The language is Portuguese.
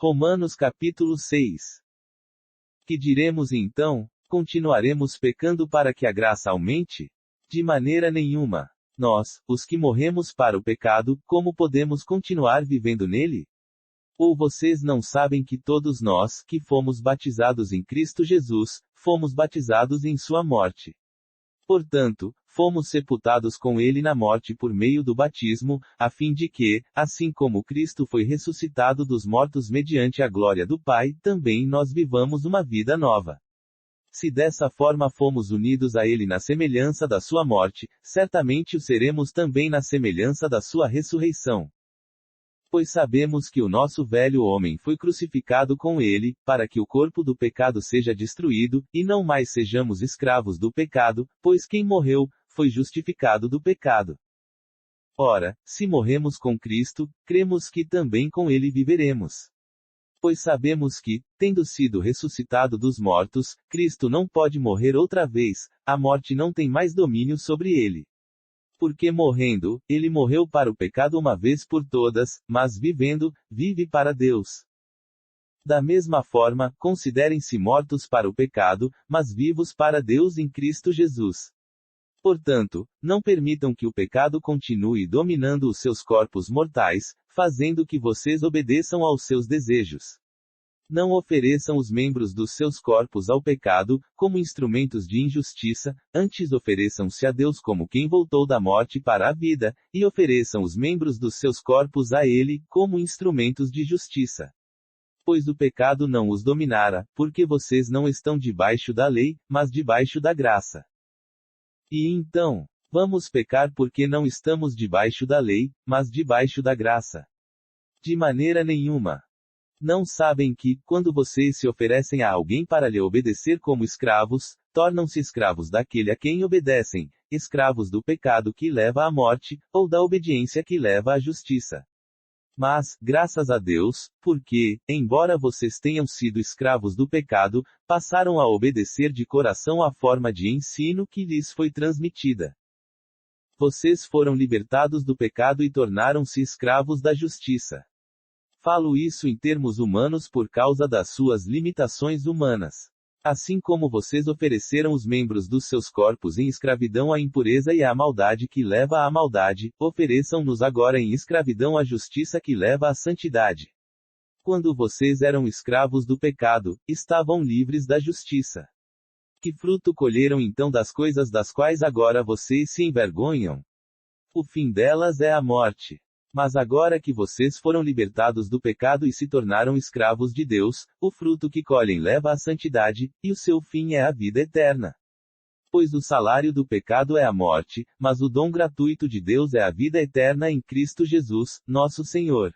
Romanos capítulo 6. Que diremos então? Continuaremos pecando para que a graça aumente? De maneira nenhuma. Nós, os que morremos para o pecado, como podemos continuar vivendo nele? Ou vocês não sabem que todos nós, que fomos batizados em Cristo Jesus, fomos batizados em sua morte? Portanto, fomos sepultados com ele na morte por meio do batismo, a fim de que, assim como Cristo foi ressuscitado dos mortos mediante a glória do Pai, também nós vivamos uma vida nova. Se dessa forma fomos unidos a ele na semelhança da sua morte, certamente o seremos também na semelhança da sua ressurreição. Pois sabemos que o nosso velho homem foi crucificado com ele, para que o corpo do pecado seja destruído, e não mais sejamos escravos do pecado, pois quem morreu, foi justificado do pecado. Ora, se morremos com Cristo, cremos que também com ele viveremos. Pois sabemos que, tendo sido ressuscitado dos mortos, Cristo não pode morrer outra vez, a morte não tem mais domínio sobre ele. Porque morrendo, ele morreu para o pecado uma vez por todas, mas vivendo, vive para Deus. Da mesma forma, considerem-se mortos para o pecado, mas vivos para Deus em Cristo Jesus. Portanto, não permitam que o pecado continue dominando os seus corpos mortais, fazendo que vocês obedeçam aos seus desejos. Não ofereçam os membros dos seus corpos ao pecado, como instrumentos de injustiça, antes ofereçam-se a Deus como quem voltou da morte para a vida, e ofereçam os membros dos seus corpos a Ele, como instrumentos de justiça. Pois o pecado não os dominara, porque vocês não estão debaixo da lei, mas debaixo da graça. E então, vamos pecar porque não estamos debaixo da lei, mas debaixo da graça? De maneira nenhuma. Não sabem que, quando vocês se oferecem a alguém para lhe obedecer como escravos, tornam-se escravos daquele a quem obedecem, escravos do pecado que leva à morte, ou da obediência que leva à justiça. Mas, graças a Deus, porque, embora vocês tenham sido escravos do pecado, passaram a obedecer de coração à forma de ensino que lhes foi transmitida. Vocês foram libertados do pecado e tornaram-se escravos da justiça. Falo isso em termos humanos por causa das suas limitações humanas. Assim como vocês ofereceram os membros dos seus corpos em escravidão à impureza e à maldade que leva à maldade, ofereçam-nos agora em escravidão à justiça que leva à santidade. Quando vocês eram escravos do pecado, estavam livres da justiça. Que fruto colheram então das coisas das quais agora vocês se envergonham? O fim delas é a morte. Mas agora que vocês foram libertados do pecado e se tornaram escravos de Deus, o fruto que colhem leva à santidade, e o seu fim é a vida eterna. Pois o salário do pecado é a morte, mas o dom gratuito de Deus é a vida eterna em Cristo Jesus, nosso Senhor.